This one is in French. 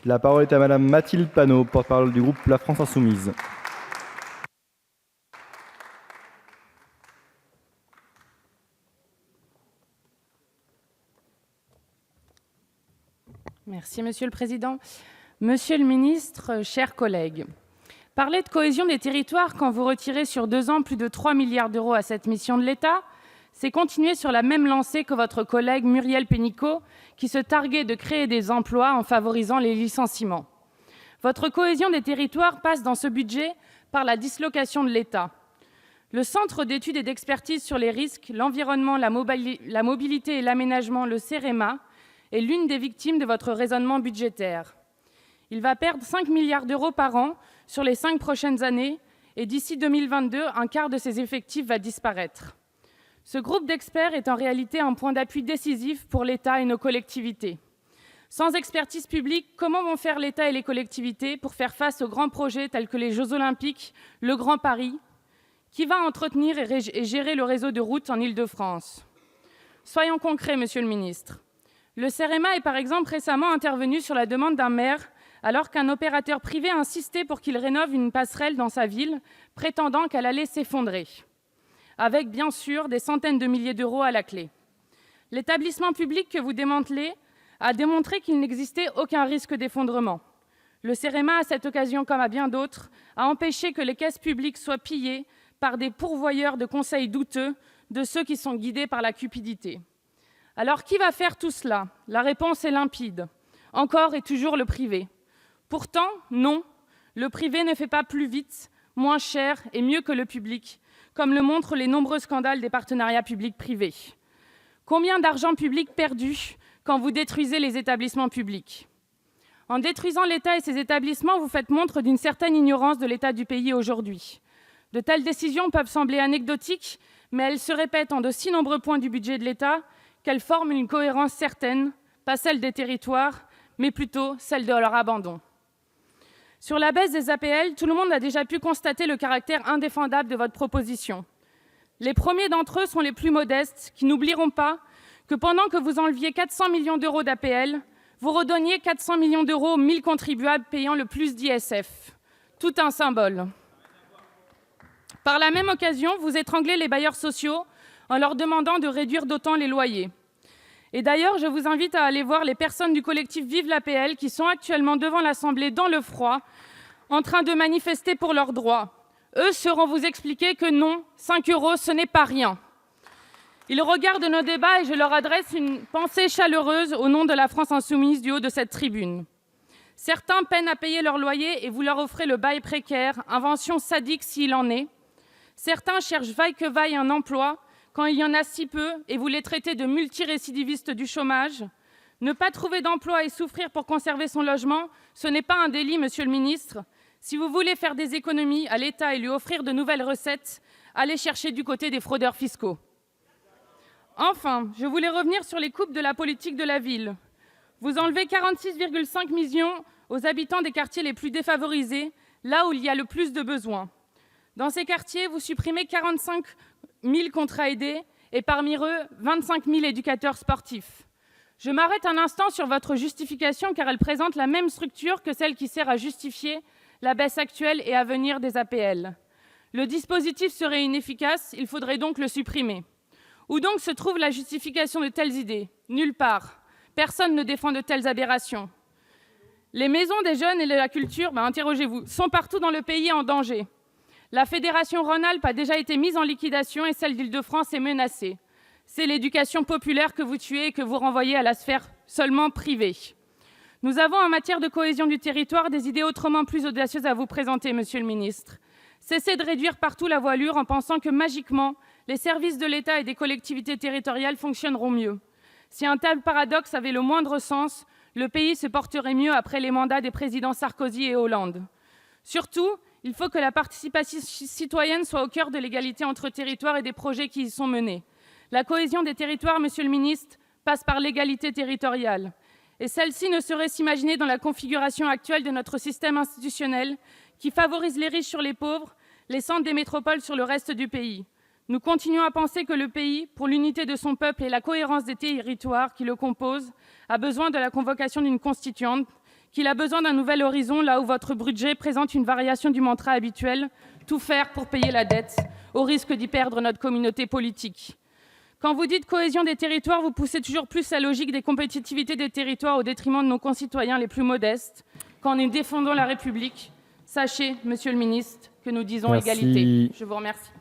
La parole est à Madame Mathilde Panot, porte-parole du groupe La France Insoumise. Merci, Monsieur le Président. Monsieur le Ministre, chers collègues, parler de cohésion des territoires quand vous retirez sur 2 ans plus de 3 milliards d'euros à cette mission de l'État, c'est continuer sur la même lancée que votre collègue Muriel Pénicaud, qui se targuait de créer des emplois en favorisant les licenciements. Votre cohésion des territoires passe dans ce budget par la dislocation de l'État. Le Centre d'études et d'expertise sur les risques, l'environnement, la mobilité et l'aménagement, le CEREMA, est l'une des victimes de votre raisonnement budgétaire. Il va perdre 5 milliards d'euros par an sur les 5 prochaines années et d'ici 2022, un quart de ses effectifs va disparaître. Ce groupe d'experts est en réalité un point d'appui décisif pour l'État et nos collectivités. Sans expertise publique, comment vont faire l'État et les collectivités pour faire face aux grands projets tels que les Jeux Olympiques, le Grand Paris? Qui va entretenir et gérer le réseau de routes en Île-de-France? Soyons concrets, Monsieur le Ministre. Le CEREMA est par exemple récemment intervenu sur la demande d'un maire alors qu'un opérateur privé insistait pour qu'il rénove une passerelle dans sa ville, prétendant qu'elle allait s'effondrer, avec bien sûr des centaines de milliers d'euros à la clé. L'établissement public que vous démantelez a démontré qu'il n'existait aucun risque d'effondrement. Le CEREMA, à cette occasion comme à bien d'autres, a empêché que les caisses publiques soient pillées par des pourvoyeurs de conseils douteux, de ceux qui sont guidés par la cupidité. Alors qui va faire tout cela? La réponse est limpide. Encore et toujours le privé. Pourtant, non, le privé ne fait pas plus vite, moins cher et mieux que le public, comme le montrent les nombreux scandales des partenariats publics-privés. Combien d'argent public perdu quand vous détruisez les établissements publics? En détruisant l'État et ses établissements, vous faites montre d'une certaine ignorance de l'état du pays aujourd'hui. De telles décisions peuvent sembler anecdotiques, mais elles se répètent en de si nombreux points du budget de l'État qu'elles forment une cohérence certaine, pas celle des territoires, mais plutôt celle de leur abandon. Sur la baisse des APL, tout le monde a déjà pu constater le caractère indéfendable de votre proposition. Les premiers d'entre eux sont les plus modestes, qui n'oublieront pas que pendant que vous enleviez 400 millions d'euros d'APL, vous redonniez 400 millions d'euros aux 1000 contribuables payant le plus d'ISF. Tout un symbole. Par la même occasion, vous étranglez les bailleurs sociaux en leur demandant de réduire d'autant les loyers. Et d'ailleurs, je vous invite à aller voir les personnes du collectif Vive l'APL qui sont actuellement devant l'Assemblée dans le froid, en train de manifester pour leurs droits. Eux sauront vous expliquer que non, 5 €, ce n'est pas rien. Ils regardent nos débats et je leur adresse une pensée chaleureuse au nom de la France Insoumise du haut de cette tribune. Certains peinent à payer leur loyer et vous leur offrez le bail précaire, invention sadique s'il en est. Certains cherchent vaille que vaille un emploi quand il y en a si peu et vous les traitez de multirécidivistes du chômage. Ne pas trouver d'emploi et souffrir pour conserver son logement, ce n'est pas un délit, Monsieur le Ministre. Si vous voulez faire des économies à l'État et lui offrir de nouvelles recettes, allez chercher du côté des fraudeurs fiscaux. Enfin, je voulais revenir sur les coupes de la politique de la ville. Vous enlevez 46,5 millions aux habitants des quartiers les plus défavorisés, là où il y a le plus de besoins. Dans ces quartiers, vous supprimez 45 000 contrats aidés et parmi eux, 25 000 éducateurs sportifs. Je m'arrête un instant sur votre justification car elle présente la même structure que celle qui sert à justifier la baisse actuelle et à venir des APL. Le dispositif serait inefficace, il faudrait donc le supprimer. Où donc se trouve la justification de telles idées? Nulle part. Personne ne défend de telles aberrations. Les maisons des jeunes et de la culture, interrogez-vous, sont partout dans le pays en danger. La Fédération Rhône-Alpes a déjà été mise en liquidation et celle d'Île-de-France est menacée. C'est l'éducation populaire que vous tuez et que vous renvoyez à la sphère seulement privée. Nous avons en matière de cohésion du territoire des idées autrement plus audacieuses à vous présenter, Monsieur le Ministre. Cessez de réduire partout la voilure en pensant que magiquement, les services de l'État et des collectivités territoriales fonctionneront mieux. Si un tel paradoxe avait le moindre sens, le pays se porterait mieux après les mandats des présidents Sarkozy et Hollande. Surtout, il faut que la participation citoyenne soit au cœur de l'égalité entre territoires et des projets qui y sont menés. La cohésion des territoires, Monsieur le Ministre, passe par l'égalité territoriale. Et celle-ci ne saurait s'imaginer dans la configuration actuelle de notre système institutionnel qui favorise les riches sur les pauvres, les centres des métropoles sur le reste du pays. Nous continuons à penser que le pays, pour l'unité de son peuple et la cohérence des territoires qui le composent, a besoin de la convocation d'une constituante qu'il a besoin d'un nouvel horizon là où votre budget présente une variation du mantra habituel, tout faire pour payer la dette, au risque d'y perdre notre communauté politique. Quand vous dites cohésion des territoires, vous poussez toujours plus la logique des compétitivités des territoires au détriment de nos concitoyens les plus modestes. Quand nous défendons la République, sachez, Monsieur le Ministre, que nous disons Merci. égalité. Je vous remercie.